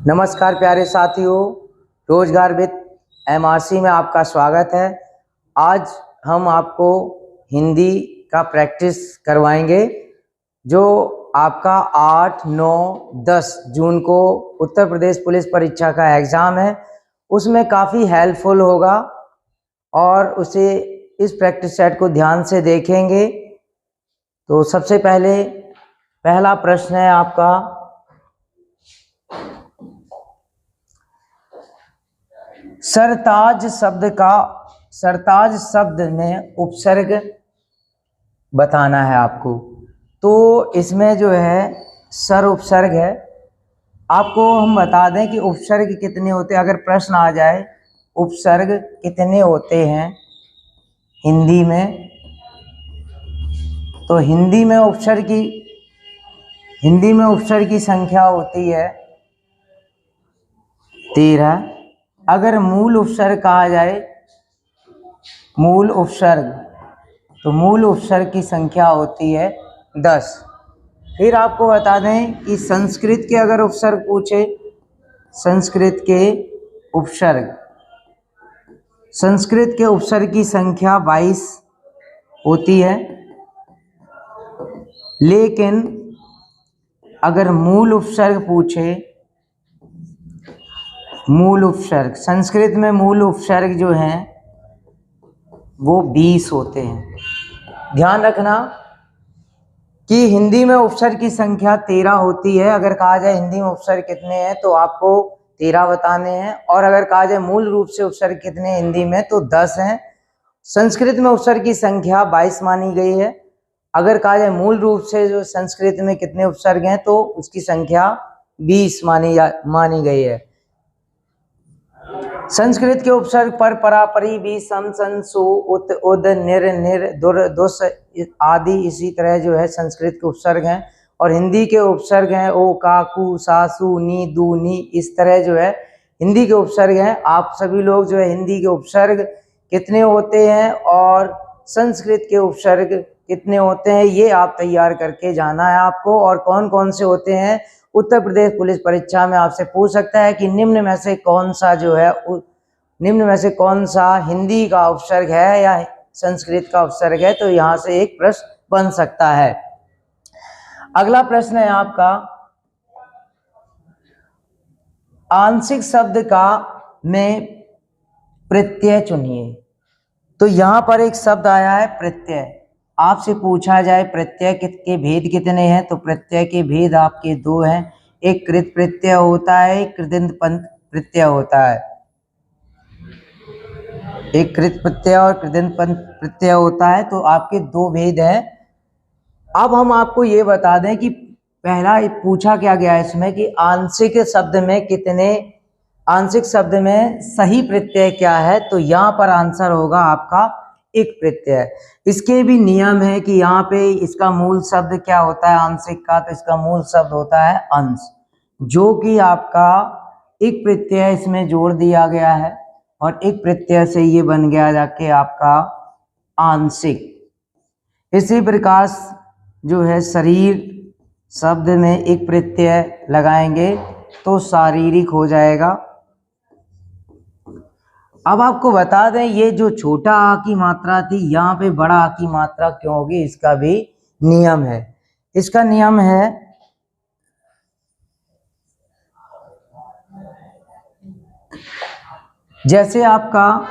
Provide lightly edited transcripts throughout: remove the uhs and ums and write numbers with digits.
नमस्कार प्यारे साथियों, रोजगार विद एमआरसी में आपका स्वागत है। आज हम आपको हिंदी का प्रैक्टिस करवाएंगे जो आपका 8, 9, 10 जून को उत्तर प्रदेश पुलिस परीक्षा का एग्ज़ाम है, उसमें काफ़ी हेल्पफुल होगा और उसे इस प्रैक्टिस सेट को ध्यान से देखेंगे। तो सबसे पहला प्रश्न है आपका, सरताज शब्द में उपसर्ग बताना है आपको। तो इसमें जो है सर उपसर्ग है। आपको हम बता दें कि उपसर्ग कितने होते हैं। अगर प्रश्न आ जाए उपसर्ग कितने होते हैं हिंदी में, तो हिंदी में उपसर्ग की संख्या होती है 13। अगर मूल उपसर्ग कहा जाए, मूल उपसर्ग, तो मूल उपसर्ग की संख्या होती है 10। फिर आपको बता दें कि संस्कृत के अगर उपसर्ग पूछे, संस्कृत के उपसर्ग की संख्या 22 होती है। लेकिन अगर मूल उपसर्ग पूछे, मूल उपसर्ग, संस्कृत में मूल उपसर्ग जो हैं वो 20 होते हैं। ध्यान रखना कि हिंदी में उपसर्ग की संख्या 13 होती है। अगर कहा जाए हिंदी में उपसर्ग कितने हैं तो आपको 13 बताने हैं, और अगर कहा जाए मूल रूप से उपसर्ग कितने हिंदी में तो 10 हैं। संस्कृत में उपसर्ग की संख्या 22 मानी गई है। अगर कहा जाए मूल रूप से जो संस्कृत में कितने उपसर्ग हैं तो उसकी संख्या 20 मानी गई है। संस्कृत के उपसर्ग पर, परा, परी, भी, सम, सन, सु, उत, उद, निर, निर, दुर, दुस आदि इसी तरह जो है संस्कृत के उपसर्ग हैं। और हिंदी के उपसर्ग हैं ओ, का, कु, सा, सु, नी, दू, नी, इस तरह जो है हिंदी के उपसर्ग हैं। आप सभी लोग जो है हिंदी के उपसर्ग कितने होते हैं और संस्कृत के उपसर्ग कितने होते हैं ये आप तैयार करके जाना है आपको। और कौन कौन से होते हैं उत्तर प्रदेश पुलिस परीक्षा में आपसे पूछ सकता है कि निम्न में से कौन सा हिंदी का उपसर्ग है या संस्कृत का उपसर्ग है, तो यहाँ से एक प्रश्न बन सकता है। अगला प्रश्न है आपका, आंशिक शब्द का में प्रत्यय चुनिए। तो यहाँ पर एक शब्द आया है प्रत्यय। आपसे पूछा जाए प्रत्यय के भेद कितने हैं, तो प्रत्यय के भेद आपके 2 हैं। एक कृत प्रत्यय होता है, एक कृदंत प्रत्यय होता है। एक कृत प्रत्यय और कृदंत प्रत्यय होता है, तो आपके 2 भेद हैं। अब हम आपको ये बता दें कि पहला पूछा क्या गया है इसमें कि आंशिक शब्द में सही प्रत्यय क्या है, तो यहाँ पर आंसर होगा आपका एक प्रत्यय। इसके भी नियम है कि यहाँ पे इसका मूल शब्द क्या होता है आंशिक का, तो इसका मूल शब्द होता है अंश, जो कि आपका एक प्रत्यय इसमें जोड़ दिया गया है और एक प्रत्यय से ये बन गया जाके आपका आंशिक। इसी प्रकार जो है शरीर शब्द में एक प्रत्यय लगाएंगे तो शारीरिक हो जाएगा। अब आपको बता दें ये जो छोटा आ की मात्रा थी यहाँ पे बड़ा आ की मात्रा क्यों होगी, इसका भी नियम है। इसका नियम है जैसे आपका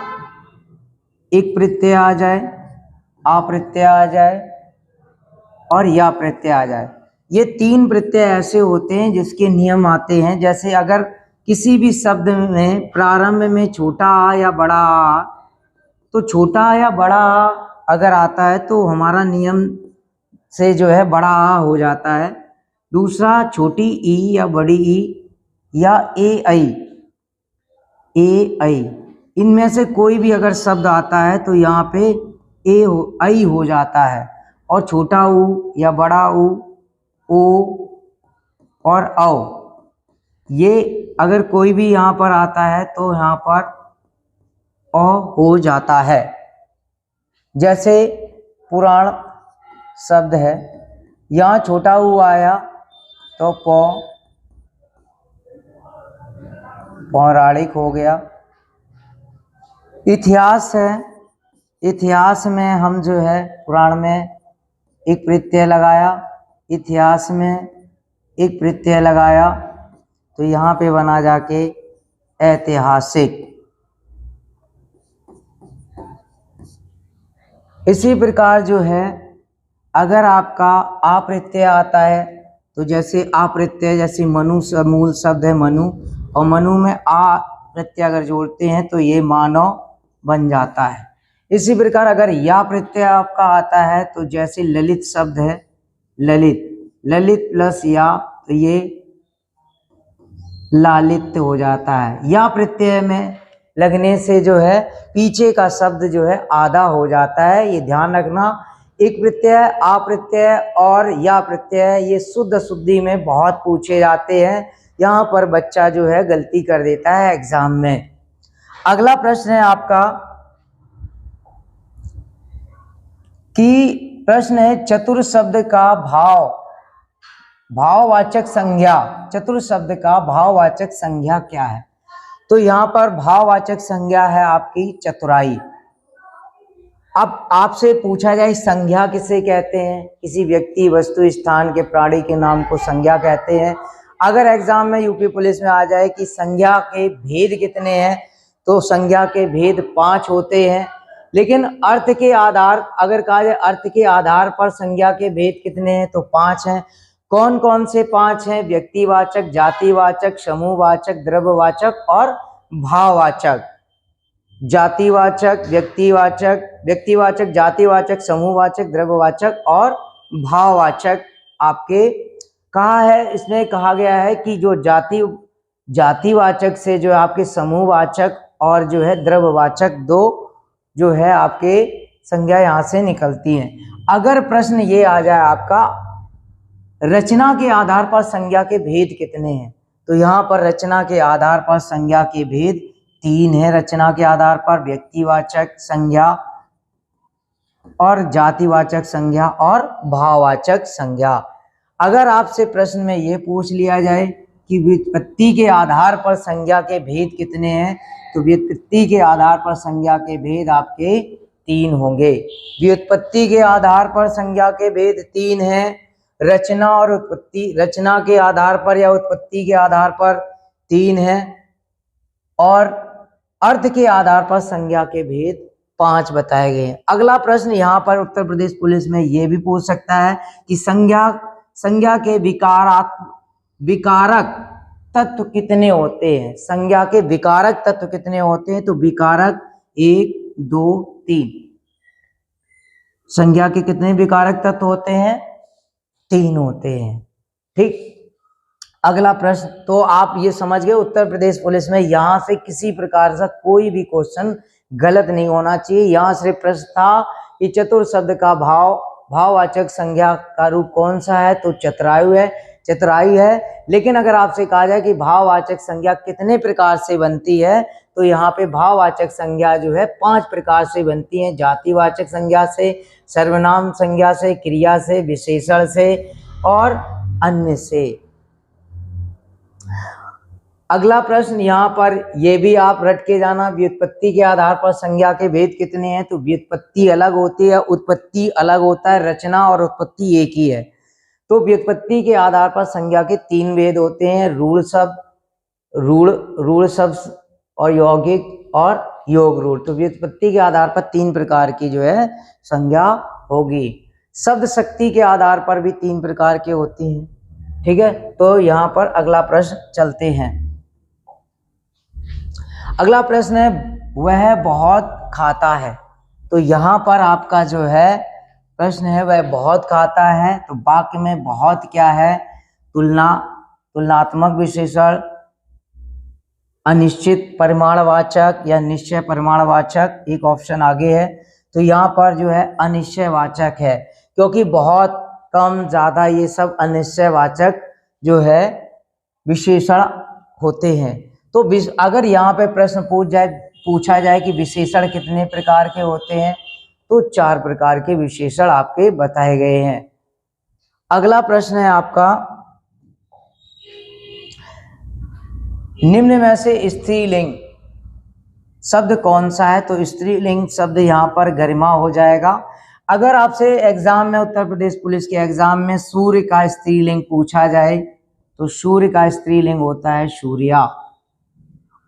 एक प्रत्यय आ जाए, आ प्रत्यय आ जाए और या प्रत्यय आ जाए, ये 3 प्रत्यय ऐसे होते हैं जिसके नियम आते हैं। जैसे अगर किसी भी शब्द में प्रारंभ में छोटा आ या बड़ा आ, तो छोटा आ या बड़ा आ अगर आता है तो हमारा नियम से जो है बड़ा आ हो जाता है। दूसरा छोटी ई या बड़ी ई या ए आई, इनमें से कोई भी अगर शब्द आता है तो यहाँ पे आई हो जाता है। और छोटा ऊ या बड़ा ऊ, ओ और औ, ये अगर कोई भी यहाँ पर आता है तो यहाँ पर औ हो जाता है। जैसे पुराण शब्द है, यहाँ छोटा ऊ आया तो पौ, पौराणिक हो गया। इतिहास है, इतिहास में हम जो है पुराण में एक प्रत्यय लगाया, इतिहास में एक प्रत्यय लगाया तो यहाँ पे बना जाके ऐतिहासिक। इसी प्रकार जो है अगर आपका आ प्रत्यय आता है तो जैसे आ प्रत्यय, जैसे मनु मूल शब्द है मनु, और मनु में आ प्रत्यय अगर जोड़ते हैं तो ये मानव बन जाता है। इसी प्रकार अगर या प्रत्यय आपका आता है तो जैसे ललित शब्द है, ललित, ललित प्लस या तो ये लालित्य हो जाता है। या प्रत्यय में लगने से जो है पीछे का शब्द जो है आधा हो जाता है, ये ध्यान रखना। एक प्रत्यय, आ प्रत्यय और या प्रत्यय ये शुद्ध शुद्धि में बहुत पूछे जाते हैं, यहाँ पर बच्चा जो है गलती कर देता है एग्जाम में। अगला प्रश्न है आपका कि प्रश्न है चतुर शब्द का भाववाचक संज्ञा, चतुर शब्द का भाववाचक संज्ञा क्या है? तो यहाँ पर भाववाचक संज्ञा है आपकी चतुराई। अब आपसे पूछा जाए संज्ञा किसे कहते हैं? किसी व्यक्ति, वस्तु, स्थान के, प्राणी के नाम को संज्ञा कहते हैं। अगर एग्जाम में यूपी पुलिस में आ जाए कि संज्ञा के भेद कितने हैं, तो संज्ञा के भेद 5 होते हैं। लेकिन अर्थ के आधार, अगर कहा जाए अर्थ के आधार पर संज्ञा के भेद कितने हैं, तो 5 हैं। कौन कौन से 5 हैं? व्यक्तिवाचक, जातिवाचक, समूहवाचक, द्रव्यवाचक और भाववाचक। जातिवाचक, व्यक्तिवाचक, जातिवाचक, समूहवाचक, द्रव्यवाचक और भाववाचक आपके कहा है। इसमें कहा गया है कि जो जातिवाचक से जो आपके समूहवाचक और जो है द्रव्यवाचक, दो जो है आपके संज्ञा यहाँ से निकलती हैं। अगर प्रश्न ये आ जाए आपका रचना के आधार पर संज्ञा के भेद कितने हैं, तो यहाँ पर रचना के आधार पर संज्ञा के भेद 3 है। रचना के आधार पर व्यक्तिवाचक संज्ञा और जातिवाचक संज्ञा और भाववाचक संज्ञा। अगर आपसे प्रश्न में ये पूछ लिया जाए कि व्युत्पत्ति के आधार पर संज्ञा के भेद कितने हैं, तो व्युत्पत्ति के आधार पर संज्ञा के भेद आपके 3 होंगे। व्युत्पत्ति के आधार पर संज्ञा के भेद 3 हैं। रचना और उत्पत्ति, रचना के आधार पर या उत्पत्ति के आधार पर 3 हैं और अर्थ के आधार पर संज्ञा के भेद 5 बताए गए हैं। अगला प्रश्न यहाँ पर उत्तर प्रदेश पुलिस में ये भी पूछ सकता है कि संज्ञा के विकारक तत्व कितने होते हैं? संज्ञा के विकारक तत्व कितने होते हैं? तो विकारक 1, 2, 3। संज्ञा के कितने विकारक तत्व होते हैं? 3 होते हैं। ठीक, अगला प्रश्न तो आप ये समझ गए उत्तर प्रदेश पुलिस में यहाँ से किसी प्रकार से कोई भी क्वेश्चन गलत नहीं होना चाहिए। यहाँ से प्रश्न था कि चतुर शब्द का भाववाचक संज्ञा का रूप कौन सा है, तो चतुराई है। लेकिन अगर आपसे कहा जाए कि भाववाचक संज्ञा कितने प्रकार से बनती है, तो यहाँ पे भाववाचक संज्ञा जो है 5 प्रकार से बनती है। जातिवाचक संज्ञा से, सर्वनाम संज्ञा से, क्रिया से, विशेषण से और अन्य से। अगला प्रश्न यहाँ पर ये भी आप रट के जाना, व्युत्पत्ति के आधार पर संज्ञा के भेद कितने हैं? तो व्युत्पत्ति अलग होती है, उत्पत्ति अलग होता है, रचना और उत्पत्ति एक ही है। तो व्युत्पत्ति के आधार पर संज्ञा के 3 भेद होते हैं, रूढ़ शब्द और यौगिक और योग रूढ़। तो व्युत्पत्ति के आधार पर 3 प्रकार की जो है संज्ञा होगी। शब्द शक्ति के आधार पर भी 3 प्रकार के होती हैं। ठीक है, तो यहाँ पर अगला प्रश्न चलते हैं। अगला प्रश्न है वह बहुत खाता है। तो यहाँ पर आपका जो है प्रश्न है वह बहुत खाता है, तो वाक्य में बहुत क्या है? तुलनात्मक विशेषण, अनिश्चित परिमाणवाचक या निश्चय परिमाणवाचक, एक ऑप्शन आगे है। तो यहाँ पर जो है अनिश्चयवाचक है, क्योंकि बहुत, कम, ज्यादा ये सब अनिश्चयवाचक जो है विशेषण होते हैं। तो अगर यहाँ पे प्रश्न पूछा जाए कि विशेषण कितने प्रकार के होते हैं, तो 4 प्रकार के विशेषण आपके बताए गए हैं। अगला प्रश्न है आपका निम्न में से स्त्रीलिंग शब्द कौन सा है? तो स्त्रीलिंग शब्द यहाँ पर गरिमा हो जाएगा। अगर आपसे एग्जाम में, उत्तर प्रदेश पुलिस के एग्जाम में सूर्य का स्त्रीलिंग पूछा जाए तो सूर्य का स्त्रीलिंग होता है सूर्या।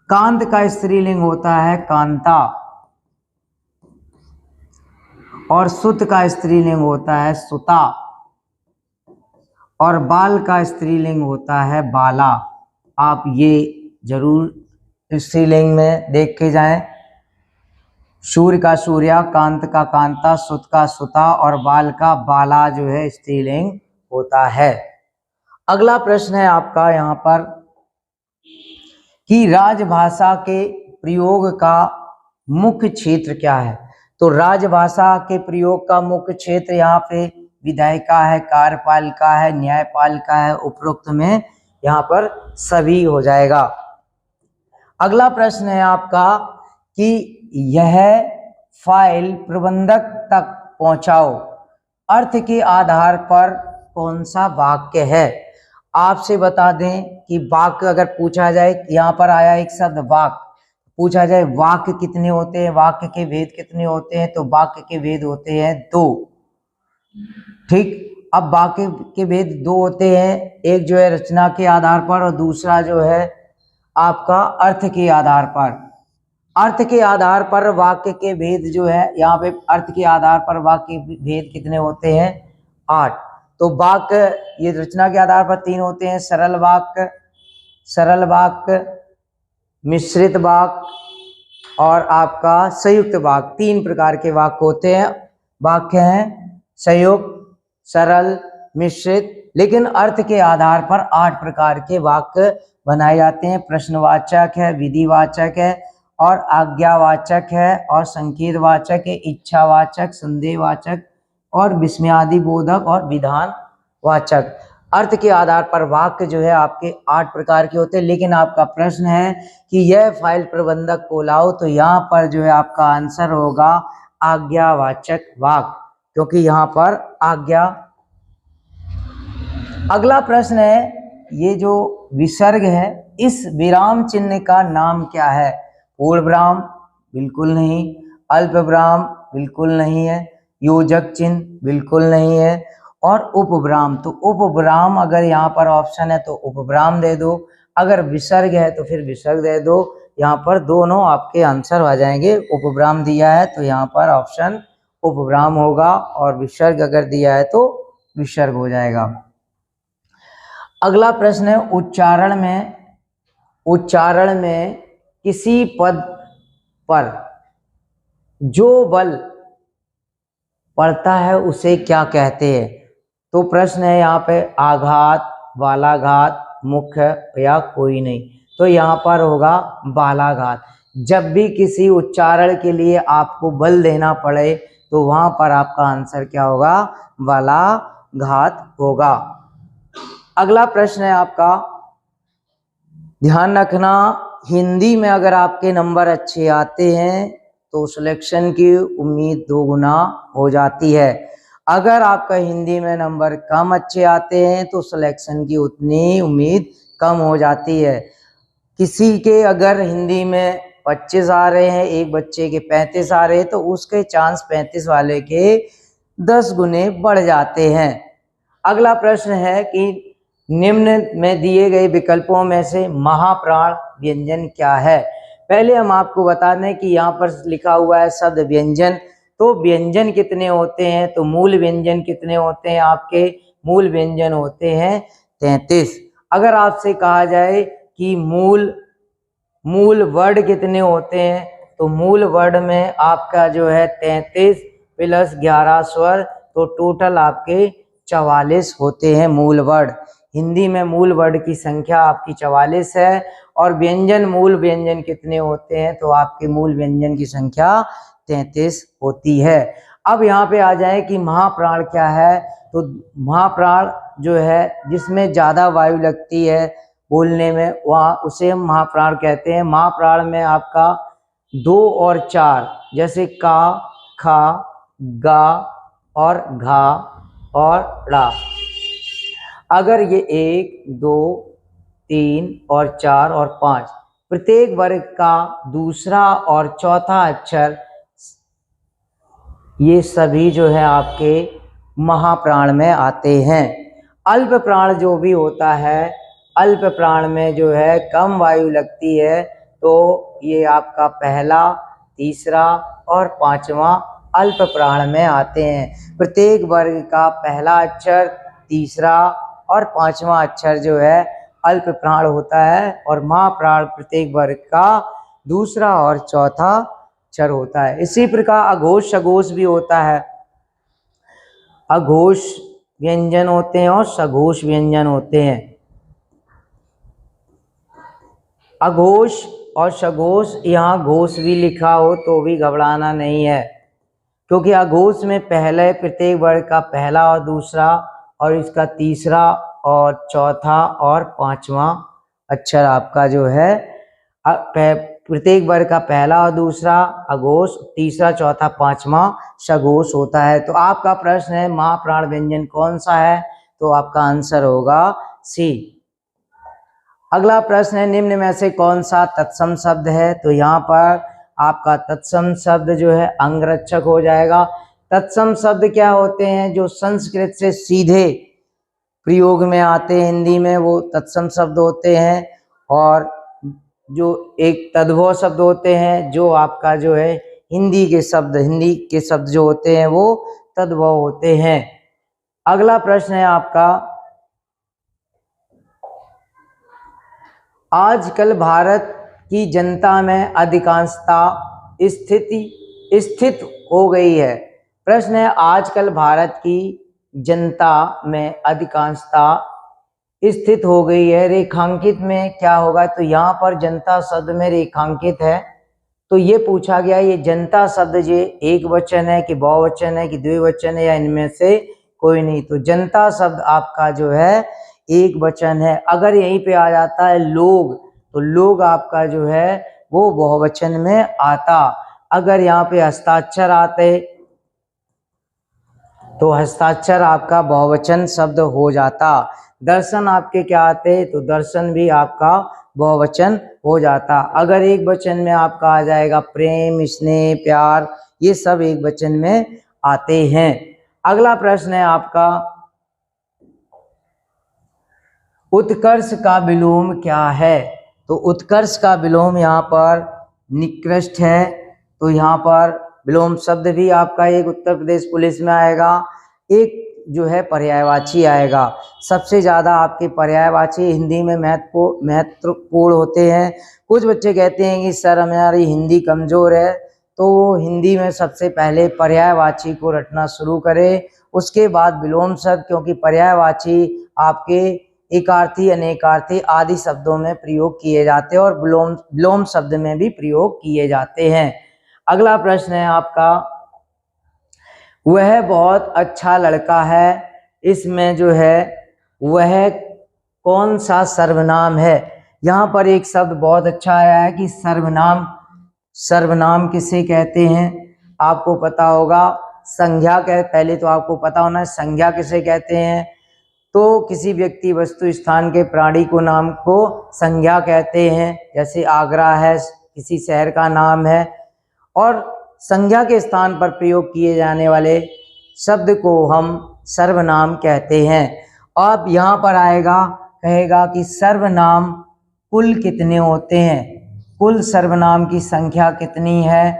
कांत का स्त्रीलिंग होता है कांता। और सुत का स्त्रीलिंग होता है सुता। और बाल का स्त्रीलिंग होता है बाला। आप ये जरूर स्त्रीलिंग में देख के जाएं। सूर्य का सूर्या, कांत का कांता, सुत का सुता और बाल का बाला जो है स्त्रीलिंग होता है। अगला प्रश्न है आपका यहाँ पर कि राजभाषा के प्रयोग का मुख्य क्षेत्र क्या है? तो राजभाषा के प्रयोग का मुख्य क्षेत्र यहाँ पे विधायिका है, कार्यपालिका है, न्यायपालिका है। उपरोक्त में यहाँ पर सभी हो जाएगा। अगला प्रश्न है आपका कि यह फाइल प्रबंधक तक पहुंचाओ अर्थ के आधार पर कौन सा वाक्य है? आपसे बता दें कि वाक्य अगर पूछा जाए, यहाँ पर आया एक शब्द वाक्य, पूछा जाए वाक्य कितने होते हैं, वाक्य के भेद कितने होते हैं, तो वाक्य के भेद होते हैं 2। ठीक, अब वाक्य के भेद 2 होते हैं, एक जो है रचना के आधार पर और दूसरा जो है आपका अर्थ के आधार पर। अर्थ के आधार पर वाक्य के भेद जो है, यहाँ पे अर्थ के आधार पर वाक्य भेद कितने होते हैं? 8। तो वाक्य ये रचना के आधार पर 3 होते हैं, सरल वाक्य, मिश्रित वाक्य और आपका संयुक्त वाक्य। 3 प्रकार के वाक्य होते हैं। वाक्य हैं संयुक्त, सरल, मिश्रित, लेकिन अर्थ के आधार पर 8 प्रकार के वाक्य बनाए जाते हैं। प्रश्नवाचक है, विधिवाचक है और आज्ञावाचक है और संकेतवाचक है, इच्छावाचक, संदेहवाचक और विस्मयादिबोधक और विधानवाचक। अर्थ के आधार पर वाक्य जो है आपके 8 प्रकार के होते हैं। लेकिन आपका प्रश्न है कि यह फाइल प्रबंधक को लाओ, तो यहाँ पर जो है आपका आंसर होगा आज्ञावाचक वाक्य, क्योंकि यहाँ पर आज्ञा। अगला प्रश्न है, ये जो विसर्ग है इस विराम चिन्ह का नाम क्या है? पूर्ण विराम बिल्कुल नहीं, अल्प विराम बिल्कुल नहीं है, योजक चिन्ह बिल्कुल नहीं है और उपविराम। तो उपविराम अगर यहाँ पर ऑप्शन है तो उपविराम दे दो, अगर विसर्ग है तो फिर विसर्ग दे दो। यहाँ पर दोनों आपके आंसर आ जाएंगे। उपविराम दिया है तो यहाँ पर ऑप्शन उपविराम होगा और विसर्ग अगर दिया है तो विसर्ग हो जाएगा। अगला प्रश्न है, उच्चारण में किसी पद पर जो बल पड़ता है उसे क्या कहते हैं? तो प्रश्न है यहाँ पे आघात, बालाघात, मुख्य या कोई नहीं। तो यहाँ पर होगा बालाघात। जब भी किसी उच्चारण के लिए आपको बल देना पड़े तो वहां पर आपका आंसर क्या होगा? बालाघात होगा। अगला प्रश्न है आपका, ध्यान रखना हिंदी में अगर आपके नंबर अच्छे आते हैं तो सिलेक्शन की उम्मीद 2 गुना हो जाती है। अगर आपका हिंदी में नंबर कम अच्छे आते हैं तो सिलेक्शन की उतनी उम्मीद कम हो जाती है। किसी के अगर हिंदी में 25 आ रहे हैं, एक बच्चे के 35 आ रहे हैं, तो उसके चांस 35 वाले के 10 गुने बढ़ जाते हैं। अगला प्रश्न है कि निम्न में दिए गए विकल्पों में से महाप्राण व्यंजन क्या है? पहले हम आपको बता दें कि यहाँ पर लिखा हुआ है शब्द व्यंजन। तो व्यंजन कितने होते हैं? तो मूल व्यंजन कितने होते हैं? आपके मूल व्यंजन होते हैं 33। अगर आपसे कहा जाए कि मूल वर्ड कितने होते हैं, तो मूल वर्ड में आपका जो है 33 प्लस 11 स्वर, तो टोटल आपके 44 होते हैं मूल वर्ड। हिंदी में मूल वर्ड की संख्या आपकी 44 है। और व्यंजन, मूल व्यंजन कितने होते हैं? तो आपके मूल व्यंजन की संख्या 33 होती है। अब यहाँ पे आ जाए कि महाप्राण क्या है? तो महाप्राण जो है जिसमें ज्यादा वायु लगती है बोलने में, वहाँ उसे हम महाप्राण कहते हैं। महाप्राण में आपका 2 और 4 जैसे का, खा, गा और घा और ड़ा, अगर ये 1, 2, 3 और 4 और 5। प्रत्येक वर्ग का दूसरा और चौथा अक्षर ये सभी जो है आपके महाप्राण में आते हैं। अल्प प्राण जो भी होता है, अल्प प्राण में जो है कम वायु लगती है, तो ये आपका पहला, तीसरा और पांचवा अल्प प्राण में आते हैं। प्रत्येक वर्ग का पहला अक्षर, तीसरा और पांचवा अक्षर जो है अल्प प्राण होता है, और महाप्राण प्रत्येक वर्ग का दूसरा और चौथा अक्षर होता है। इसी प्रकार अघोष सघोष भी होता है। अघोष व्यंजन होते हैं और सघोष व्यंजन होते हैं। अघोष और सघोष, यहाँ घोष भी लिखा हो तो भी घबराना नहीं है, क्योंकि अघोष में पहले प्रत्येक वर्ग का पहला और दूसरा और इसका तीसरा और चौथा और पांचवा अक्षर आपका जो है प्रत्येक वर्ग का पहला और दूसरा अघोष, तीसरा, चौथा, पांचवा सघोष होता है। तो आपका प्रश्न है महाप्राण व्यंजन कौन सा है, तो आपका आंसर होगा सी। अगला प्रश्न है निम्न में से कौन सा तत्सम शब्द है, तो यहाँ पर आपका तत्सम शब्द जो है अंगरक्षक हो जाएगा। तत्सम शब्द क्या होते हैं, जो संस्कृत से सीधे प्रयोग में आते हैं हिंदी में, वो तत्सम शब्द होते हैं। और जो एक तद्भव शब्द होते हैं, जो आपका जो है हिंदी के शब्द जो होते हैं वो तद्भव होते हैं। अगला प्रश्न है आपका, आजकल भारत की जनता में अधिकांशता स्थित हो गई है। प्रश्न है आजकल भारत की जनता में अधिकांशता स्थित हो गई है। रेखांकित में क्या होगा, तो यहाँ पर जनता शब्द में रेखांकित है, तो ये पूछा गया ये जनता शब्द ये एक वचन है कि बहुवचन है कि द्विवचन है या इनमें से कोई नहीं। तो जनता शब्द आपका जो है एक वचन है। अगर यहीं पे आ जाता है लोग, तो लोग आपका जो है वो बहुवचन में आता। अगर यहाँ पे हस्ताक्षर आते तो हस्ताक्षर आपका बहुवचन शब्द हो जाता। दर्शन आपके क्या आते, तो दर्शन भी आपका बहुवचन हो जाता। अगर एक वचन में आपका आ जाएगा प्रेम, स्नेह, प्यार, ये सब एक वचन में आते हैं। अगला प्रश्न है आपका, उत्कर्ष का विलोम क्या है, तो उत्कर्ष का विलोम यहाँ पर निकृष्ट है, तो यहाँ पर विलोम शब्द भी आपका एक उत्तर प्रदेश पुलिस में आएगा, एक जो है पर्यायवाची आएगा। सबसे ज़्यादा आपके पर्यायवाची हिंदी में महत्वपूर्ण होते हैं। कुछ बच्चे कहते हैं कि सर हमारी हिंदी कमज़ोर है, तो हिंदी में सबसे पहले पर्यायवाची को रटना शुरू करें, उसके बाद विलोम शब्द, क्योंकि पर्यायवाची आपके एकार्थी, अनेकार्थी आदि शब्दों में प्रयोग किए जाते हैं और विलोम शब्द में भी प्रयोग किए जाते हैं। अगला प्रश्न है आपका, वह बहुत अच्छा लड़का है, इसमें जो है वह कौन सा सर्वनाम है। यहाँ पर एक शब्द बहुत अच्छा आया है कि सर्वनाम। सर्वनाम किसे कहते हैं, आपको पता होगा। संज्ञा पहले तो आपको पता होना है संज्ञा किसे कहते हैं, तो किसी व्यक्ति, वस्तु, स्थान के प्राणी को नाम को संज्ञा कहते हैं। जैसे आगरा है, किसी शहर का नाम है, और संज्ञा के स्थान पर प्रयोग किए जाने वाले शब्द को हम सर्वनाम कहते हैं। अब यहाँ पर आएगा, कहेगा कि सर्वनाम कुल कितने होते हैं, कुल सर्वनाम की संख्या कितनी है,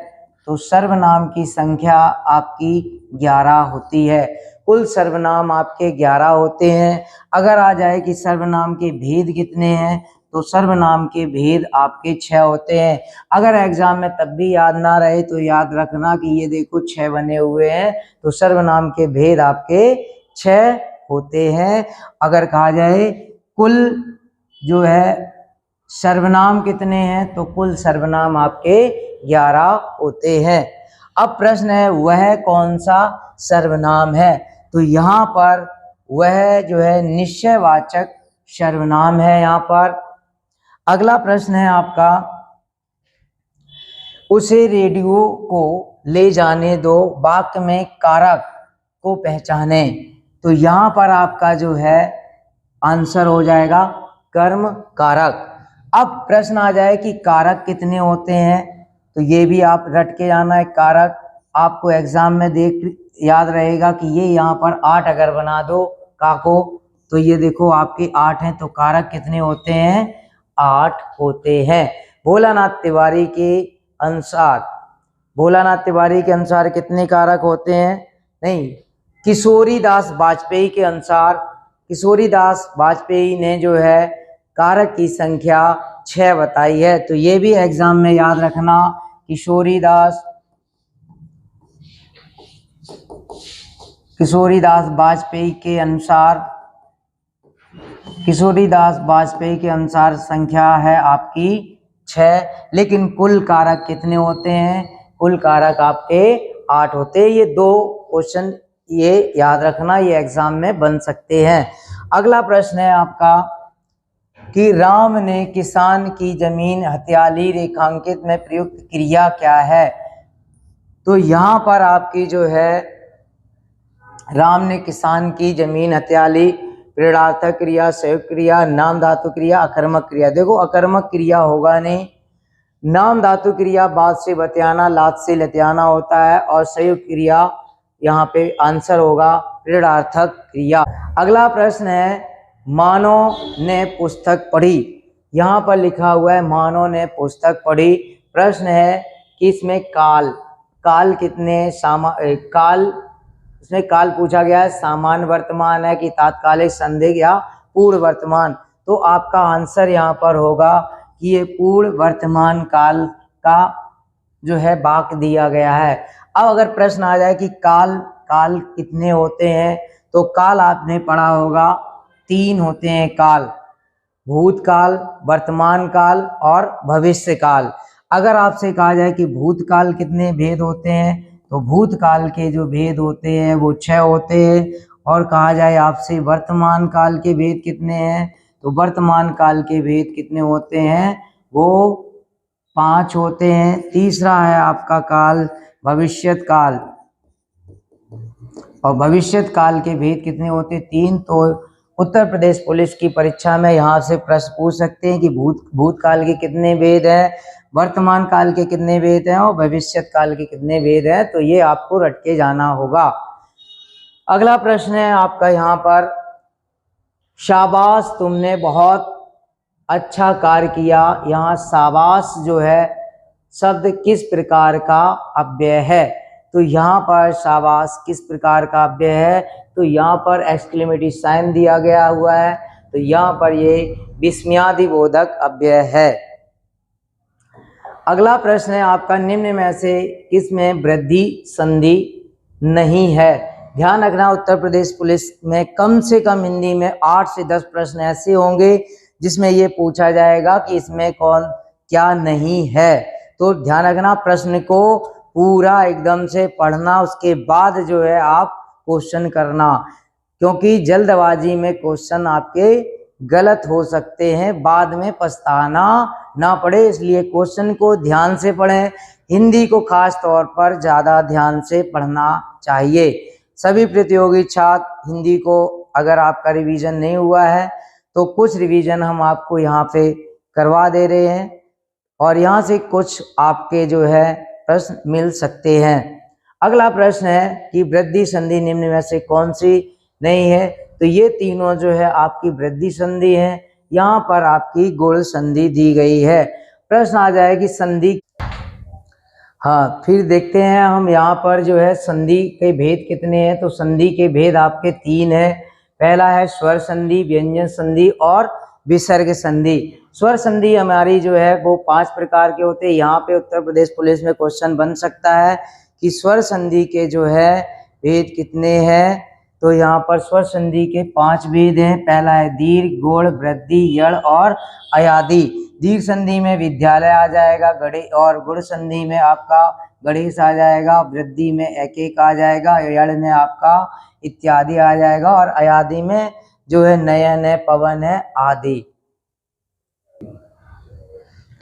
तो सर्वनाम की संख्या आपकी 11 होती है। कुल सर्वनाम आपके 11 होते हैं। अगर आ जाए कि सर्वनाम के भेद कितने हैं, तो सर्वनाम के भेद आपके 6 होते हैं। अगर एग्जाम में तब भी याद ना रहे तो याद रखना कि ये देखो 6 बने हुए हैं, तो सर्वनाम के भेद आपके 6 होते हैं। अगर कहा जाए कुल जो है सर्वनाम कितने हैं, तो कुल सर्वनाम आपके 11 होते हैं। अब प्रश्न है वह कौन सा सर्वनाम है, तो यहाँ पर वह जो है निश्चयवाचक सर्वनाम है यहाँ पर। अगला प्रश्न है आपका, उसे रेडियो को ले जाने दो, वाक्य में कारक को पहचाने, तो यहाँ पर आपका जो है आंसर हो जाएगा कर्म कारक। अब प्रश्न आ जाए कि कारक कितने होते हैं, तो ये भी आप रट के जाना है। कारक आपको एग्जाम में देख याद रहेगा कि ये यहाँ पर 8 अगर बना दो काको, तो ये देखो आपके 8 हैं, तो कारक कितने होते हैं, 8 होते हैं। भोलानाथ तिवारी के अनुसार, भोलानाथ तिवारी के अनुसार कितने कारक होते हैं, नहीं, किशोरीदास वाजपेयी के अनुसार, किशोरीदास वाजपेयी ने जो है कारक की संख्या 6 बताई है। तो ये भी एग्जाम में याद रखना, किशोरीदास वाजपेयी के अनुसार, किशोरीदास वाजपेयी के अनुसार संख्या है आपकी 6, लेकिन कुल कारक कितने होते हैं, कुल कारक आपके 8 होते हैं। ये 2 क्वेश्चन ये याद रखना, ये एग्जाम में बन सकते हैं। अगला प्रश्न है आपका कि राम ने किसान की जमीन हथियाली रेखांकित में प्रयुक्त क्रिया क्या है। तो यहाँ पर आपकी जो है राम ने किसान की जमीन हथियाली, प्रेरणार्थक क्रिया, संयुक्त क्रिया, नाम धातु क्रिया, अकर्मक क्रिया। देखो अकर्मक क्रिया होगा नहीं, नाम धातु क्रिया बाद से बतियाना, लात से लतियाना होता है, और संयुक्त क्रिया यहाँ पे आंसर होगा प्रेरणार्थक क्रिया। अगला प्रश्न है मानव ने पुस्तक पढ़ी। यहाँ पर लिखा हुआ है मानव ने पुस्तक पढ़ी। प्रश्न है कि इसमें काल, काल कितने काल, इसमें काल पूछा गया है, सामान्य वर्तमान है कि तात्कालिक, संदिग्ध या पूर्ण वर्तमान। तो आपका आंसर यहाँ पर होगा कि ये पूर्ण वर्तमान काल का जो है वाक्य दिया गया है। अब अगर प्रश्न आ जाए कि काल, काल कितने होते हैं, तो काल आपने पढ़ा होगा 3 होते हैं काल, भूतकाल, वर्तमान काल और भविष्य काल। अगर आपसे कहा जाए कि भूतकाल कितने भेद होते हैं, तो भूतकाल के जो भेद होते हैं वो 6 होते हैं। और कहा जाए आपसे वर्तमान काल के भेद कितने हैं, तो वर्तमान काल के भेद कितने होते हैं, वो 5 होते हैं। तीसरा है आपका काल भविष्यत काल, और भविष्यत काल के भेद कितने होते हैं, 3। तो उत्तर प्रदेश पुलिस की परीक्षा में यहाँ से प्रश्न पूछ सकते हैं कि भूतकाल के कितने भेद हैं, वर्तमान काल के कितने भेद हैं, और भविष्यत काल के कितने भेद हैं। तो ये आपको रट के जाना होगा। अगला प्रश्न है आपका यहाँ पर, शाबाश तुमने बहुत अच्छा कार्य किया। यहाँ शाबाश जो है शब्द किस प्रकार का अव्यय है, तो यहाँ पर शाबाश किस प्रकार का अव्यय है, तो यहाँ पर एक्सक्लेमेटरी साइन दिया गया हुआ है, तो यहाँ पर ये विस्मयादिबोधक अव्यय है। अगला प्रश्न है आपका, निम्न में से किसमें वृद्धि संधि नहीं है। ध्यान रखना, उत्तर प्रदेश पुलिस में कम से कम हिंदी में 8 से 10 प्रश्न ऐसे होंगे जिसमें ये पूछा जाएगा कि इसमें कौन क्या नहीं है। तो ध्यान रखना, प्रश्न को पूरा एकदम से पढ़ना, उसके बाद जो है आप क्वेश्चन करना, क्योंकि जल्दबाजी में क्वेश्चन आपके गलत हो सकते हैं, बाद में पछताना ना पड़े, इसलिए क्वेश्चन को ध्यान से पढ़ें। हिंदी को खास तौर पर ज़्यादा ध्यान से पढ़ना चाहिए। सभी प्रतियोगी छात्र हिंदी को अगर आपका रिवीजन नहीं हुआ है तो कुछ रिवीजन हम आपको यहाँ पे करवा दे रहे हैं, और यहाँ से कुछ आपके जो है प्रश्न मिल सकते हैं। अगला प्रश्न है कि वृद्धि संधि निम्न में से कौन सी नहीं है, तो ये तीनों जो है आपकी वृद्धि संधि है। यहाँ पर आपकी गुण संधि दी गई है। प्रश्न आ जाए कि संधि, हाँ फिर देखते हैं हम यहाँ पर जो है संधि के भेद कितने हैं, तो संधि के भेद आपके 3 है। पहला है स्वर संधि, व्यंजन संधि और विसर्ग संधि। स्वर संधि हमारी जो है वो 5 प्रकार के होते हैं। यहाँ पे उत्तर प्रदेश पुलिस में क्वेश्चन बन सकता है कि स्वर संधि के जो है भेद कितने हैं, तो यहाँ पर स्वर संधि के 5 भेद हैं। पहला है दीर्घ, गौड़, वृद्धि, यड़ और अयादि। दीर्घ संधि में विद्यालय आ जाएगा, गणे, और गुण संधि में आपका गणेश आ जाएगा, वृद्धि में एक एक आ जाएगा, यड़ में आपका इत्यादि आ जाएगा, और अयादि में जो है नयन है, पवन है आदि।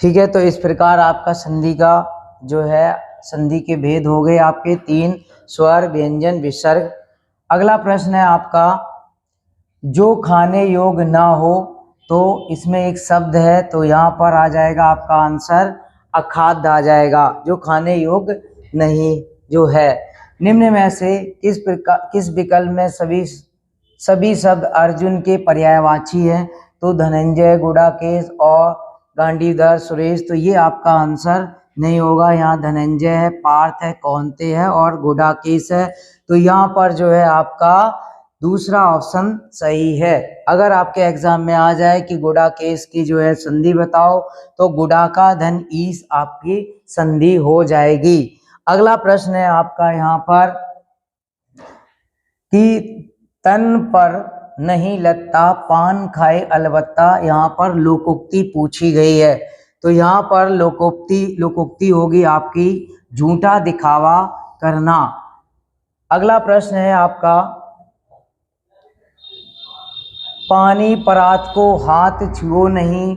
ठीक है, तो इस प्रकार आपका संधि का जो है संधि के भेद हो गए आपके 3, स्वर, व्यंजन, विसर्ग। अगला प्रश्न है आपका, जो खाने योग्य ना हो तो इसमें एक शब्द है, तो यहाँ पर आ जाएगा आपका आंसर अखाद्य आ जाएगा, जो खाने योग्य नहीं जो है। निम्न में से किस विकल्प में सभी शब्द अर्जुन के पर्यायवाची हैं? तो धनंजय, गुडाकेश और गांडीवधर, सुरेश। तो ये आपका आंसर नहीं होगा। यहाँ धनंजय है, पार्थ है, कौन्तेय है और गुडाकेश है। तो यहाँ पर जो है आपका दूसरा ऑप्शन सही है। अगर आपके एग्जाम में आ जाए कि गुडाकेश की जो है संधि बताओ, तो गुडा का धन ईस आपकी संधि हो जाएगी। अगला प्रश्न है आपका यहाँ पर कि तन पर नहीं लगता पान खाए अलबत्ता, यहाँ पर लोकोक्ति पूछी गई है। तो यहाँ पर लोकोक्ति होगी आपकी झूठा दिखावा करना। अगला प्रश्न है आपका पानी परात को हाथ छुओ नहीं,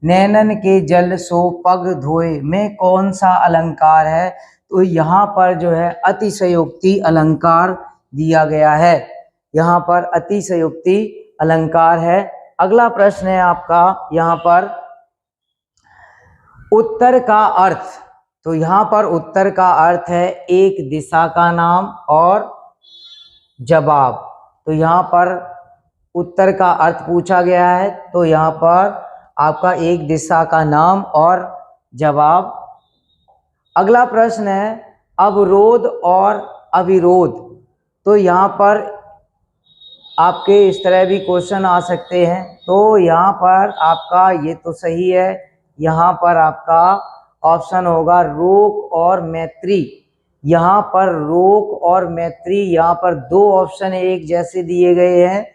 नैनन के जल सो पग धोए में कौन सा अलंकार है? तो यहाँ पर जो है अतिशयोक्ति अलंकार दिया गया है। यहाँ पर अतिशयोक्ति अलंकार है। अगला प्रश्न है आपका यहाँ पर उत्तर का अर्थ। तो यहाँ पर उत्तर का अर्थ है एक दिशा का नाम और जवाब। तो यहाँ पर उत्तर का अर्थ पूछा गया है, तो यहाँ पर आपका एक दिशा का नाम और जवाब। अगला प्रश्न है अवरोध और अविरोध। तो यहाँ पर आपके इस तरह भी क्वेश्चन आ सकते हैं। तो यहाँ पर आपका ये तो सही है, यहाँ पर आपका ऑप्शन होगा रोक और मैत्री। यहाँ पर रोक और मैत्री, यहाँ पर दो ऑप्शन एक जैसे दिए गए हैं,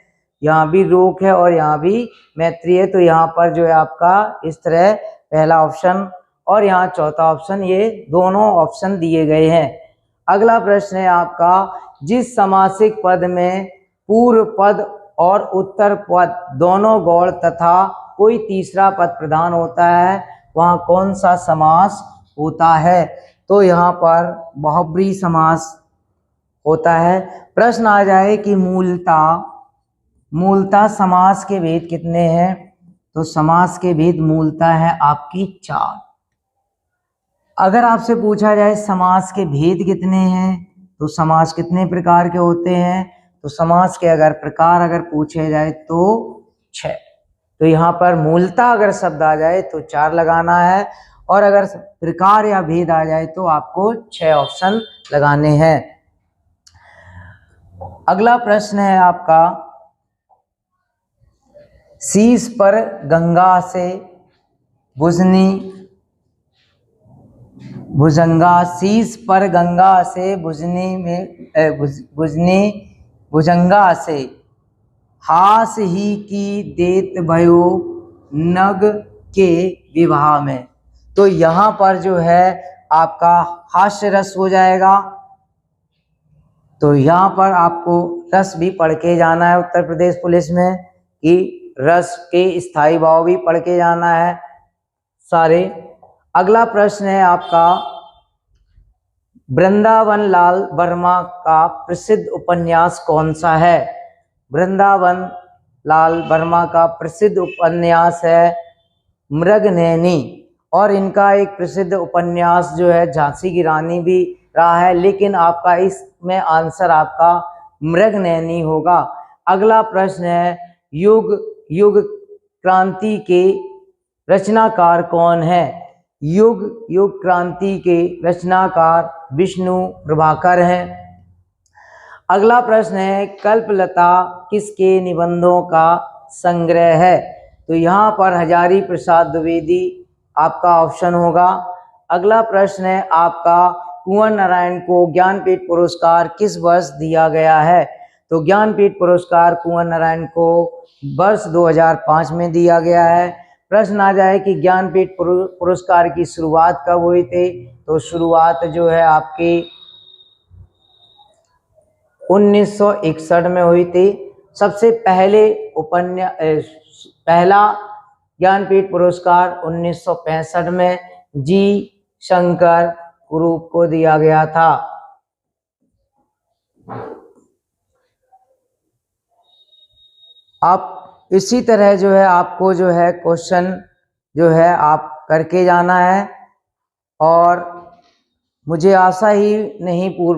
यहाँ भी रोक है और यहाँ भी मैत्री है। तो यहाँ पर जो है आपका इस तरह पहला ऑप्शन और यहाँ चौथा ऑप्शन, ये दोनों ऑप्शन दिए गए हैं। अगला प्रश्न है आपका जिस समासिक पद में पूर्व पद और उत्तर पद दोनों गौड़ तथा कोई तीसरा पद प्रधान होता है, वहाँ कौन सा समास होता है? तो यहाँ पर बहुब्री समास होता है। प्रश्न आ जाए कि मूलतः समास के भेद कितने हैं? तो समास के भेद मूलतः है आपकी 4। अगर आपसे पूछा जाए समास के भेद कितने हैं, तो समास कितने प्रकार के होते हैं? तो समास के अगर प्रकार पूछे जाए तो 6। तो यहाँ पर मूलतः अगर शब्द आ जाए तो 4 लगाना है, और अगर प्रकार या भेद आ जाए तो आपको 6 ऑप्शन लगाने हैं। अगला प्रश्न है आपका शीश पर गंगा से भुजंगा, शीश पर गंगा से भुजंगा से हास ही की देत भयो नग के विवाह में। तो यहाँ पर जो है आपका हास्य रस हो जाएगा। तो यहाँ पर आपको रस भी पढ़ के जाना है उत्तर प्रदेश पुलिस में, कि रस के स्थायी भाव भी पढ़ के जाना है सारे। अगला प्रश्न है आपका वृंदावन लाल वर्मा का प्रसिद्ध उपन्यास कौन सा है? वृंदावन लाल वर्मा का प्रसिद्ध उपन्यास है मृगनयनी, और इनका एक प्रसिद्ध उपन्यास जो है झांसी की रानी भी रहा है, लेकिन आपका इसमें आंसर आपका मृगनयनी होगा। अगला प्रश्न है युग क्रांति के रचनाकार कौन है? युग क्रांति के रचनाकार विष्णु प्रभाकर हैं। अगला प्रश्न है कल्पलता किसके निबंधों का संग्रह है? तो यहाँ पर हजारी प्रसाद द्विवेदी आपका ऑप्शन होगा। अगला प्रश्न है आपका कुंवर नारायण को ज्ञानपीठ पुरस्कार किस वर्ष दिया गया है? तो ज्ञानपीठ पुरस्कार कुंवर नारायण को वर्ष 2005 में दिया गया है। प्रश्न आ जाए कि ज्ञानपीठ पुरस्कार की शुरुआत कब हुई थी? तो शुरुआत जो है आपकी 1961 में हुई थी। सबसे पहला ज्ञानपीठ पुरस्कार 1965 में जी शंकर कुरूप को दिया गया था। आप इसी तरह जो है आपको जो है क्वेश्चन जो है आप करके जाना है, और मुझे आशा ही नहीं पूर्ण